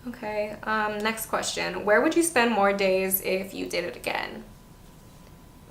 Okay, next question. Where would you spend more days if you did it again?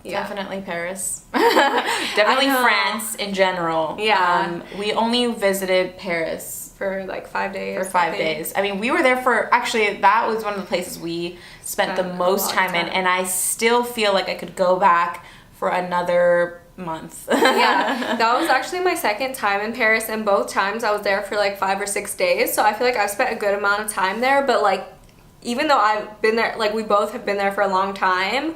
Definitely Paris. Definitely France in general. Yeah. We only visited Paris for like 5 days. For 5 days. I mean, we were there for, actually, that was one of the places we spent the most time in, and I still feel like I could go back for another month. Yeah, that was actually my second time in Paris, and both times I was there for like 5 or 6 days, so I feel like I've spent a good amount of time there, but like, even though I've been there, like we both have been there for a long time,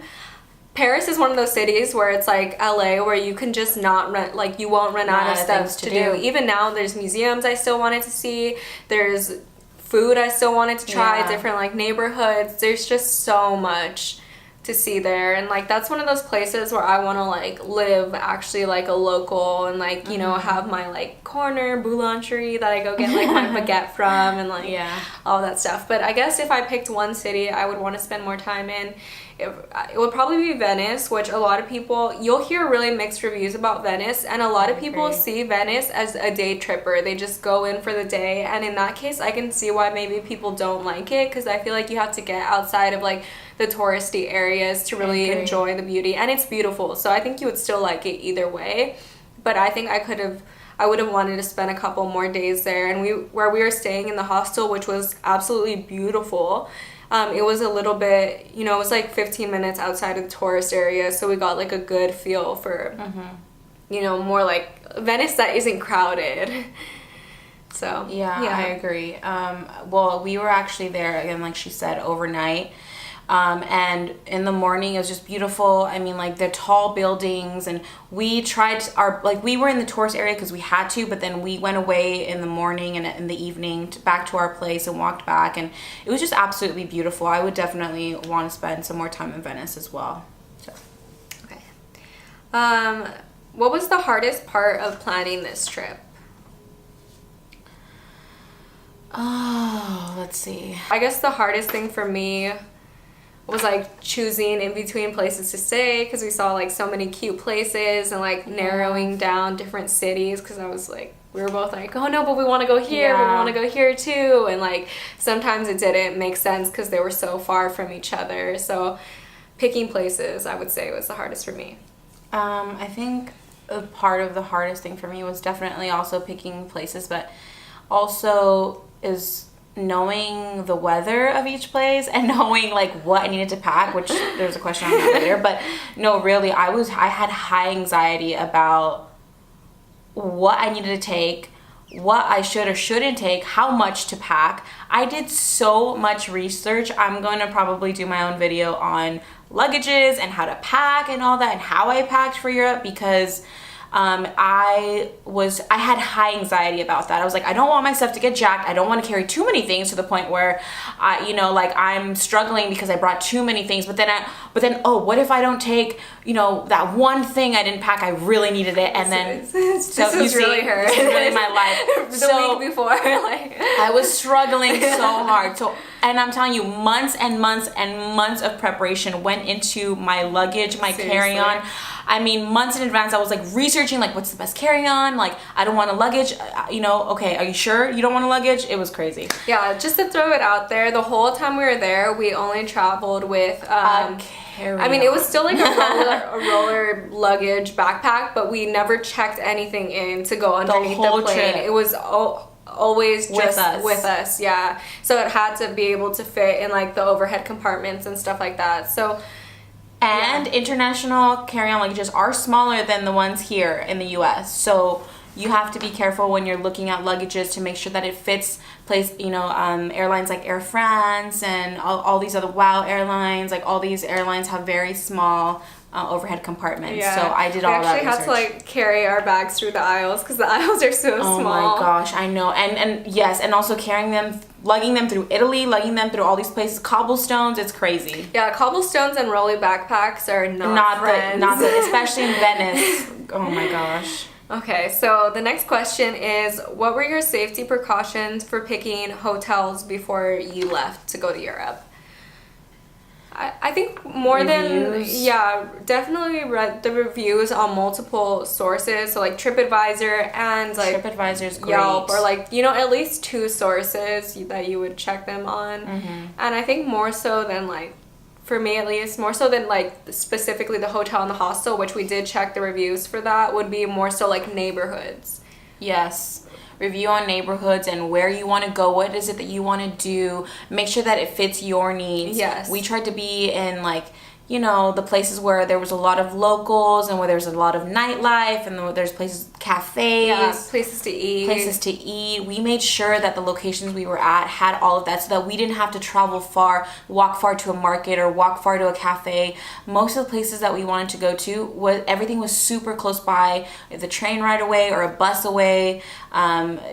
Paris is one of those cities where it's like LA, where you can just not run, like you won't run out of stuff to do. Even now, there's museums I still wanted to see. There's food I still wanted to try, different like neighborhoods. There's just so much to see there, and like that's one of those places where I want to like live actually like a local, and like you know, have my like corner boulangerie that I go get like my baguette from, and like all that stuff. But I guess if I picked one city I would want to spend more time in, it would probably be Venice, which a lot of people, you'll hear really mixed reviews about Venice, and a lot of people see Venice as a day tripper. They just go in for the day, and in that case I can see why maybe people don't like it, because I feel like you have to get outside of like the touristy areas to really enjoy the beauty, and it's beautiful, so I think you would still like it either way. But I think I would have wanted to spend a couple more days there, and where we were staying in the hostel, which was absolutely beautiful. It was a little bit, you know, it was like 15 minutes outside of the tourist area, so we got like a good feel for, you know, more like Venice that isn't crowded. So yeah, I agree. Well, we were actually there again, like she said, overnight. And in the morning it was just beautiful. I mean, like the tall buildings, and we tried we were in the tourist area because we had to, but then we went away in the morning and in the evening back to our place and walked back, and it was just absolutely beautiful. I would definitely want to spend some more time in Venice as well. So. Okay. What was the hardest part of planning this trip? Oh, let's see. I guess the hardest thing for me was like choosing in between places to stay, because we saw like so many cute places, and like narrowing down different cities, because I was like, we were both like, oh no, but we want to go here, but we want to go here too, and like sometimes it didn't make sense because they were so far from each other. So picking places, I would say, was the hardest for me. I think a part of the hardest thing for me was definitely also picking places, but also is knowing the weather of each place and knowing like what I needed to pack, which there's a question on that later. But no, really, I had high anxiety about what I needed to take, what I should or shouldn't take, how much to pack. I did so much research. I'm going to probably do my own video on luggages and how to pack and all that, and how I packed for Europe, because I had high anxiety about that. I was like, I don't want my stuff to get jacked. I don't want to carry too many things to the point where I'm struggling because I brought too many things. But then, oh, what if I don't take, that one thing I didn't pack, I really needed it. And then, this is really her. This is really my life. The week before, like. I was struggling so hard. And I'm telling you, months and months and months of preparation went into my luggage, my carry-on. I mean, months in advance, I was like researching, like, what's the best carry-on? Like, I don't want a luggage. Okay, are you sure you don't want a luggage? It was crazy. Yeah, just to throw it out there, the whole time we were there, we only traveled with carry-on. I mean, it was still like a roller luggage backpack, but we never checked anything in to go underneath the plane. Trip. It was always just with us, yeah. So it had to be able to fit in like the overhead compartments and stuff like that. So. And international carry-on luggages are smaller than the ones here in the US. So you have to be careful when you're looking at luggages to make sure that it fits airlines like Air France and all these other WOW airlines, like all these airlines have very small overhead compartments. Yeah. So I did all that research. We actually had to like carry our bags through the aisles because the aisles are so small. Oh my gosh, I know. And yes, and also carrying them, lugging them through Italy, lugging them through all these places, cobblestones, it's crazy. Yeah, cobblestones and rolly backpacks are not friends. Especially in Venice. Oh my gosh. Okay, so the next question is, what were your safety precautions for picking hotels before you left to go to Europe? I think more Reviews? than, yeah, definitely read the reviews on multiple sources. So like TripAdvisor and like TripAdvisor's great. Yelp, or like, you know, at least 2 sources that you would check them on. And I think more so than like, for me at least, more so than like specifically the hotel and the hostel, which we did check the reviews for, that would be more so like neighborhoods. Yes. Review on neighborhoods and where you want to go. What is it that you want to do? Make sure that it fits your needs. Yes. We tried to be in like, you know, the places where there was a lot of locals and where there's a lot of nightlife and there's places, cafes. Yeah, places to eat. Places to eat. We made sure that the locations we were at had all of that so that we didn't have to travel far, walk far to a market or walk far to a cafe. Most of the places that we wanted to go to, everything was super close by, the train ride away or a bus away,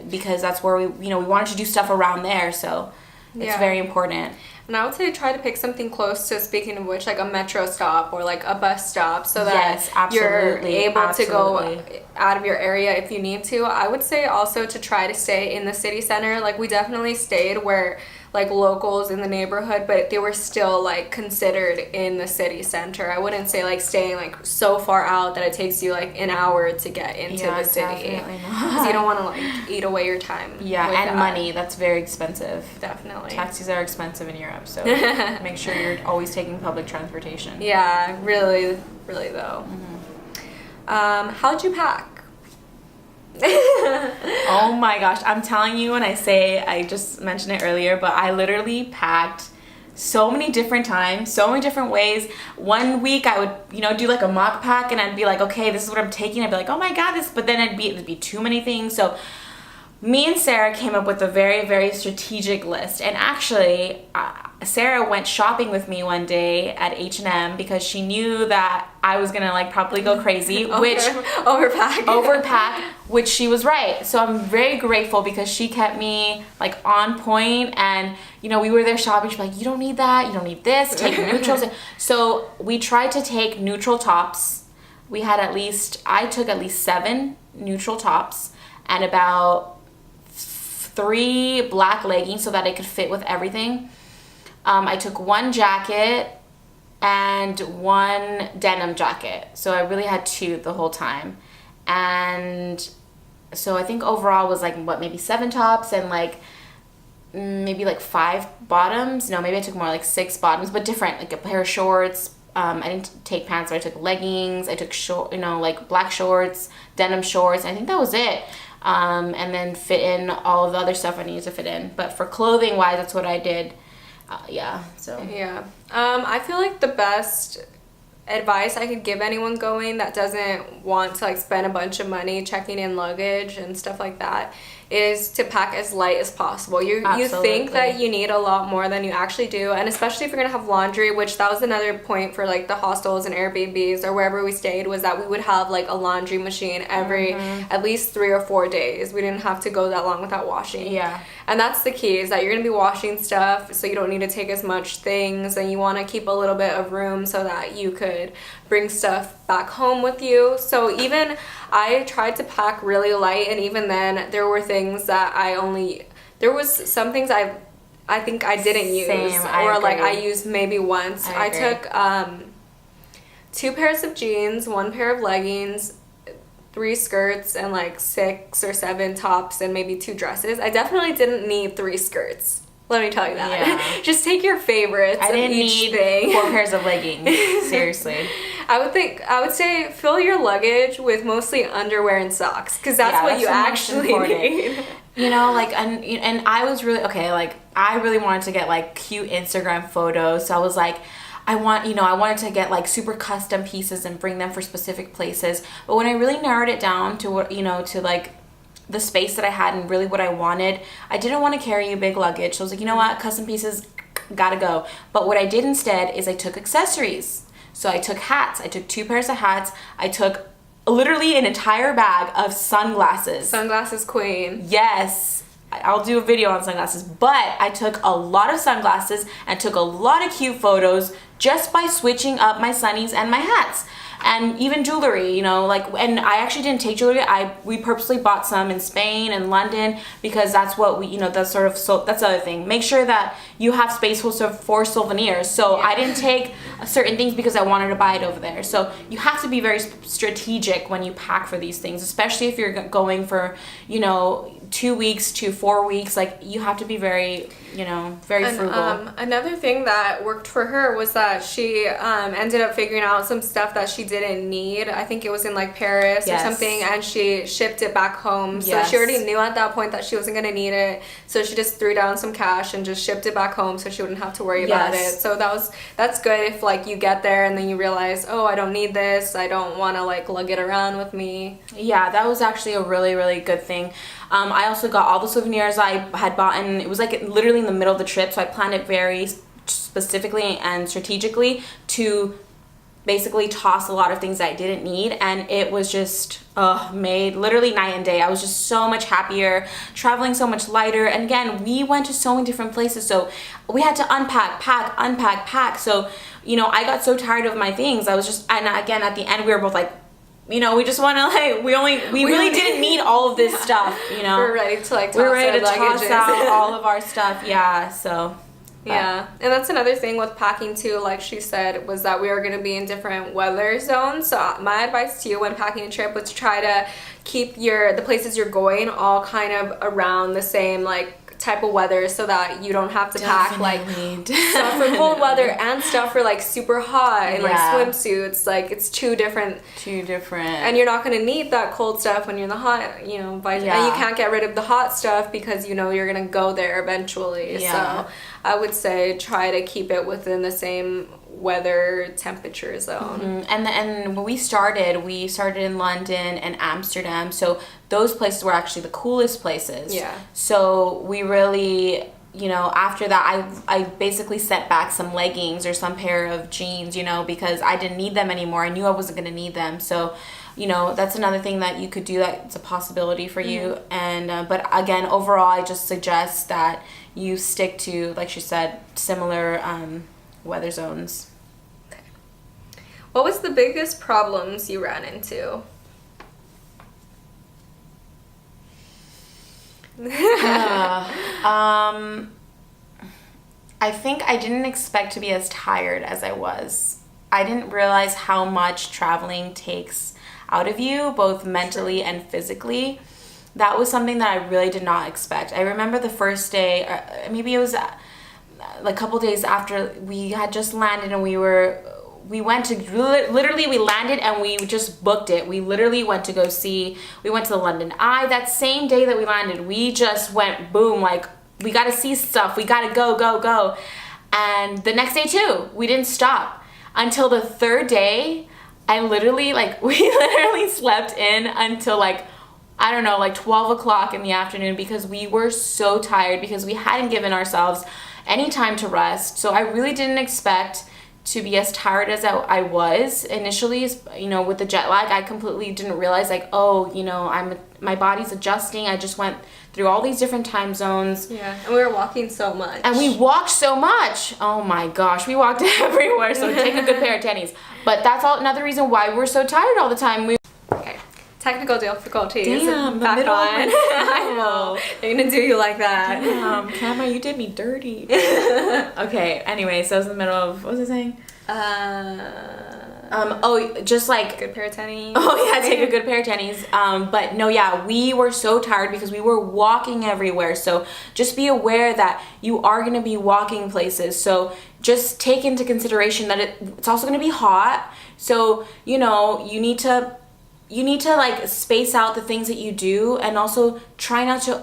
because that's where we wanted to do stuff around there. So it's very important. And I would say try to pick something close to, speaking of which, like a metro stop or like a bus stop, so that you're able to go out of your area if you need to. I would say also to try to stay in the city center. Like we definitely stayed where like locals in the neighborhood, but they were still like considered in the city center. I wouldn't say like staying like so far out that it takes you like an hour to get into the city, because you don't want to like eat away your time. And money, that's very expensive. Definitely. Taxis are expensive in Europe, so make sure you're always taking public transportation. Yeah, really though. How'd you pack? Oh my gosh, I'm telling you, when I just mentioned it earlier, but I literally packed so many different times, so many different ways. One week I would, do like a mock pack and I'd be like, okay, this is what I'm taking. I'd be like, oh my God, but then it'd be too many things. So me and Sarah came up with a very, very strategic list. And actually, Sarah went shopping with me one day at H&M because she knew that I was gonna like probably go crazy, which overpack, which she was right. So I'm very grateful because she kept me like on point, and we were there shopping. She's like, you don't need that, you don't need this, take neutrals. So we tried to take neutral tops. I took at least 7 neutral tops and about 3 black leggings so that it could fit with everything. I took 1 jacket and 1 denim jacket. So I really had 2 the whole time. And so I think overall was like, maybe 7 tops and like maybe like 5 bottoms. No, maybe I took more like 6 bottoms, but different, like a pair of shorts. I didn't take pants, but I took leggings. I took like black shorts, denim shorts. I think that was it. And then fit in all of the other stuff I needed to fit in. But for clothing wise, that's what I did. I feel like the best advice I could give anyone going that doesn't want to like spend a bunch of money checking in luggage and stuff like that is to pack as light as possible. You think that you need a lot more than you actually do, and especially if you're gonna have laundry, which that was another point for like the hostels and Airbnbs or wherever we stayed, was that we would have like a laundry machine every at least 3 or 4 days. We didn't have to go that long without washing. Yeah. And that's the key, is that you're gonna be washing stuff, so you don't need to take as much things, and you want to keep a little bit of room so that you could bring stuff back home with you. So even I tried to pack really light, and even then there were things that there was some things I think I didn't use. Like I used maybe once. I took 2 pairs of jeans, 1 pair of leggings, 3 skirts, and like 6 or 7 tops, and maybe 2 dresses. I definitely didn't need 3 skirts. Let me tell you that. Yeah. Just take your favorites. I didn't need thing. 4 pairs of leggings. Seriously. I would say fill your luggage with mostly underwear and socks, because that's what you actually need. And I was really I really wanted to get like cute Instagram photos. So I was like, I wanted to get like super custom pieces and bring them for specific places. But when I really narrowed it down to what, to like the space that I had and really what I wanted, I didn't want to carry a big luggage. So I was like, you know what, custom pieces gotta go. But what I did instead is I took accessories. So I took hats. I took 2 pairs of hats. I took literally an entire bag of sunglasses. Sunglasses queen. Yes. I'll do a video on sunglasses. But I took a lot of sunglasses and took a lot of cute photos just by switching up my sunnies and my hats. and even jewelry, you know, like, and I actually didn't take jewelry. We purposely bought some in Spain and London because that's what we, you know, that's sort of, so that's the other thing. Make sure that you have space for souvenirs. So I didn't take certain things because I wanted to buy it over there. So you have to be very strategic when you pack for these things, especially if you're going for, you know, 2 weeks to 4 weeks. Like, you have to be very, you know, very frugal. Another thing that worked for her was that she ended up figuring out some stuff that she didn't need. I think it was in like Paris or something, and she shipped it back home. So she already knew at that point that she wasn't going to need it. So she just threw down some cash and just shipped it back home so she wouldn't have to worry about it. So that's good if like you get there and then you realize, oh, I don't need this. I don't want to like lug it around with me. Yeah, that was actually a really, really good thing. I also got all the souvenirs I had bought, and it was like literally in the middle of the trip, so I planned it very specifically and strategically to basically toss a lot of things that I didn't need, and it was just made literally night and day. I was just so much happier, traveling so much lighter, and again, we went to so many different places, so we had to unpack, pack. So, you know, I got so tired of my things. I was just, and again, at the end, we were both like, you know, we just want to like, we really didn't need all of this stuff, you know. We're ready to like toss out all of our stuff, so. Yeah, and that's another thing with packing too, like she said, was that we are going to be in different weather zones. So my advice to you when packing a trip was to try to keep the places you're going all kind of around the same like type of weather, so that you don't have to pack like stuff for cold weather and stuff for like super hot and like swimsuits. Like, it's two different, and you're not going to need that cold stuff when you're in the hot, you know, and you can't get rid of the hot stuff because you know you're going to go there eventually. So I would say try to keep it within the same weather temperature zone. And when we started in London and Amsterdam, so those places were actually the coolest places. So we really, you know, after that I basically sent back some leggings or some pair of jeans, you know, because I didn't need them anymore. I knew I wasn't going to need them. So, you know, that's another thing that you could do, that it's a possibility for you. And but again, overall, I just suggest that you stick to, like she said, similar weather zones. Okay. What was the biggest problems you ran into? I think I didn't expect to be as tired as I was. I didn't realize how much traveling takes out of you, both mentally and physically. That was something that I really did not expect. I remember the first day, maybe it was like a couple days after we had just landed, and we went to, literally we landed and we just booked it. We literally went to we went to the London Eye. That same day that we landed, we just went boom, like, we got to see stuff. We got to go. And the next day too, we didn't stop until the third day. We literally slept in until like, I don't know, like 12 o'clock in the afternoon, because we were so tired, because we hadn't given ourselves any time to rest. So I really didn't expect to be as tired as I was initially. You know, with the jet lag, I completely didn't realize, like, oh, you know, my body's adjusting. I just went through all these different time zones. Yeah, and we were walking so much. And we walked so much. Oh my gosh, we walked everywhere. So take a good pair of tennies. But that's another reason why we're so tired all the time. Okay. Technical difficulties. Damn, back on. I know. They're gonna do you like that. Damn, camera, you did me dirty. Okay, anyway, so I was in the middle of, what was I saying? Just like good pair of tennies. Oh yeah, take a good pair of tennies. But no, yeah, we were so tired because we were walking everywhere. So just be aware that you are going to be walking places. So just take into consideration that it's also going to be hot. So, you know, you need to like space out the things that you do, and also try not to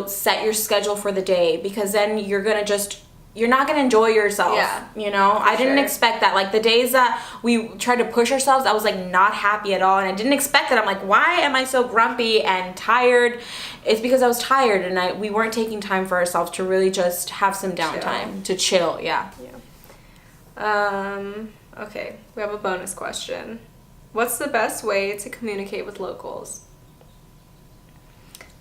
set your schedule for the day, because then you're not going to enjoy yourself. Yeah. You know, I didn't expect that. Like, the days that we tried to push ourselves, I was like not happy at all. And I didn't expect that. I'm like, why am I so grumpy and tired? It's because I was tired, and we weren't taking time for ourselves to really just have some downtime, to chill. Yeah. Okay. We have a bonus question. What's the best way to communicate with locals?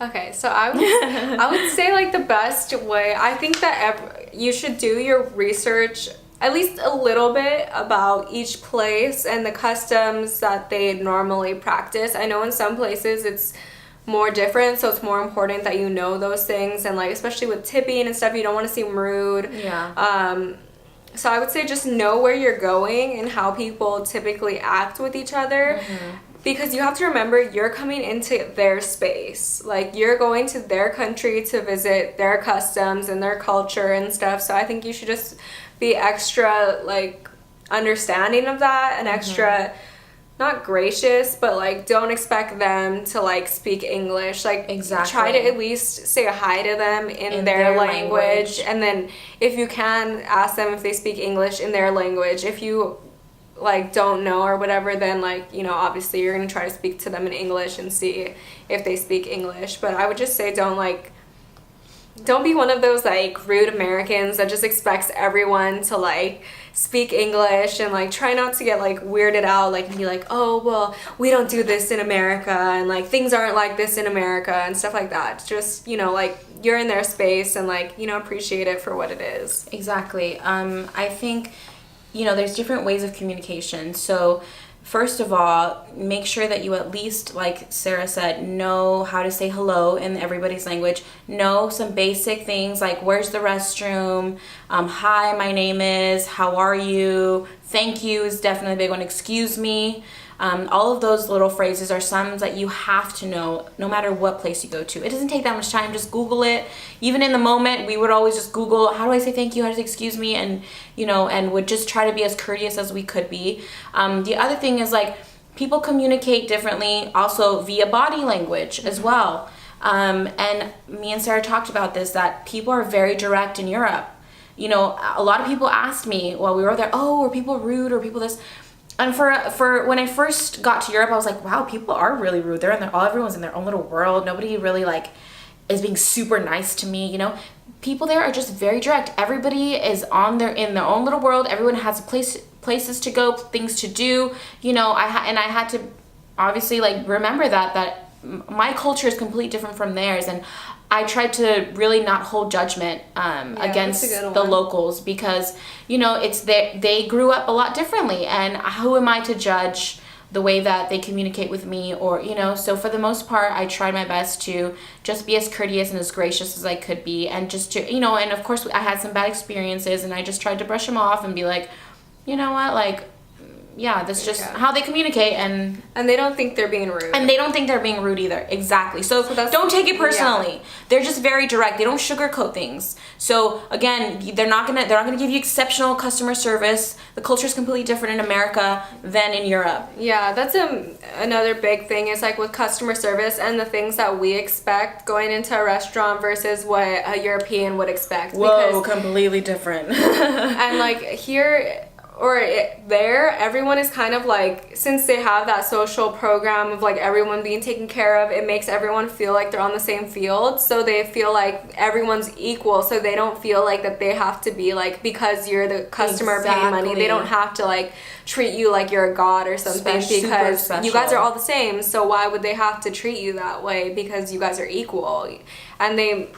Okay, so I would say, like, the best way, I think that you should do your research at least a little bit about each place and the customs that they normally practice. I know in some places it's more different, so it's more important that you know those things, and like especially with tipping and stuff, you don't want to seem rude. So I would say just know where you're going and how people typically act with each other. Because you have to remember, you're coming into their space. Like, you're going to their country to visit their customs and their culture and stuff. So I think you should just be extra, like, understanding of that and extra, not gracious, but, like, don't expect them to, like, speak English. Like, try to at least say hi to them in their language. And then if you can, ask them if they speak English in their language. If you like don't know or whatever, then like, you know, obviously you're gonna try to speak to them in English and see if they speak English. But I would just say don't be one of those like rude Americans that just expects everyone to like speak English, and like try not to get like weirded out, like be like, oh well, we don't do this in America, and like things aren't like this in America and stuff like that. Just, you know, like you're in their space, and like, you know, appreciate it for what it is. Exactly. I think, you know, there's different ways of communication. So first of all, make sure that you at least, like Sarah said, know how to say hello in everybody's language. Know some basic things like where's the restroom, hi, my name is, how are you, thank you is definitely a big one, excuse me. All of those little phrases are some that you have to know no matter what place you go to. It doesn't take that much time. Just Google it. Even in the moment, we would always just Google, how do I say thank you? How to say excuse me? And, you know, and would just try to be as courteous as we could be. The other thing is, like, people communicate differently also via body language as well. And me and Sarah talked about this, that people are very direct in Europe. You know, a lot of people asked me while we were there, oh, were people rude or people this? And for when I first got to Europe, I was like, wow, people are really rude. Everyone's in their own little world. Nobody really like is being super nice to me, you know. People there are just very direct. Everybody is in their own little world. Everyone has places to go, things to do, you know. I had to obviously like remember that my culture is completely different from theirs, and I tried to really not hold judgment against the locals, because, you know, they grew up a lot differently, and who am I to judge the way that they communicate with me, or, you know. So for the most part, I tried my best to just be as courteous and as gracious as I could be, and just to, you know, and of course I had some bad experiences, and I just tried to brush them off and be like, you know what, like, yeah, that's just how they communicate, and they don't think they're being rude. And they don't think they're being rude either. Exactly. So don't take it personally. Yeah. They're just very direct. They don't sugarcoat things. So again, they're not gonna give you exceptional customer service. The culture is completely different in America than in Europe. Yeah, that's another big thing is like with customer service and the things that we expect going into a restaurant versus what a European would expect. Whoa, completely different. And like here there, everyone is kind of like, since they have that social program of like everyone being taken care of, it makes everyone feel like they're on the same field, so they feel like everyone's equal, so they don't feel like that they have to be like, because you're the customer paying money, they don't have to like treat you like you're a god or something, because you guys are all the same, so why would they have to treat you that way? Because you guys are equal, and they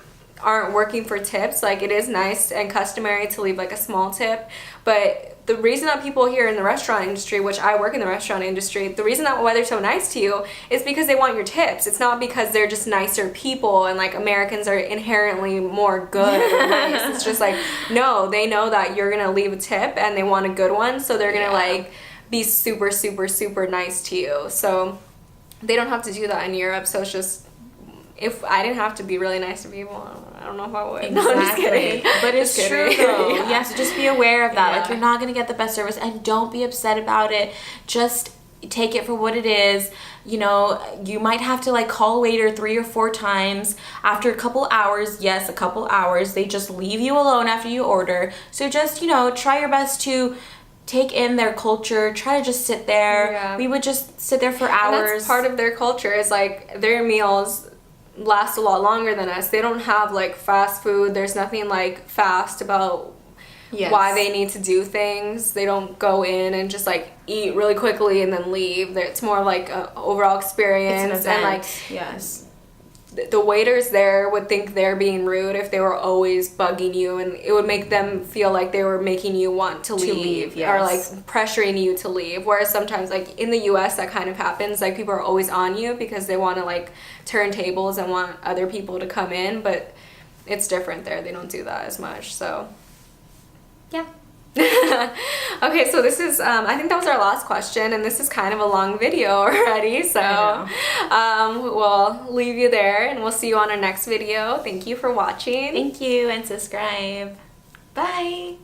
aren't working for tips. Like, it is nice and customary to leave like a small tip, but the reason that people here in the restaurant industry, which I work in the restaurant industry, the reason that why they're so nice to you is because they want your tips. It's not because they're just nicer people and like Americans are inherently more good or nice. It's just like, no, they know that you're gonna leave a tip and they want a good one, so they're gonna like be super, super, super nice to you. So they don't have to do that in Europe. So it's just, if I didn't have to be really nice to people, I don't know if I would. Exactly. No, I'm just kidding. But it's true though. Yeah, so just be aware of that. Yeah. Like, you're not going to get the best service, and don't be upset about it. Just take it for what it is. You know, you might have to like call a waiter 3 or 4 times. After a couple hours, they just leave you alone after you order. So just, you know, try your best to take in their culture. Try to just sit there. Yeah. We would just sit there for hours. And that's part of their culture, is like their meals last a lot longer than us. They don't have like fast food. There's nothing like fast about why they need to do things. They don't go in and just like eat really quickly and then leave. It's more like an overall experience. It's an event. And like the waiters there would think they're being rude if they were always bugging you, and it would make them feel like they were making you want to leave, yes. or like pressuring you to leave. Whereas sometimes like in the US that kind of happens, like people are always on you because they want to like turn tables and want other people to come in, but it's different there. They don't do that as much. So yeah. Okay, so this is I think that was our last question, and this is kind of a long video already, so we'll leave you there and we'll see you on our next video. Thank you for watching. Thank you, and subscribe. Bye.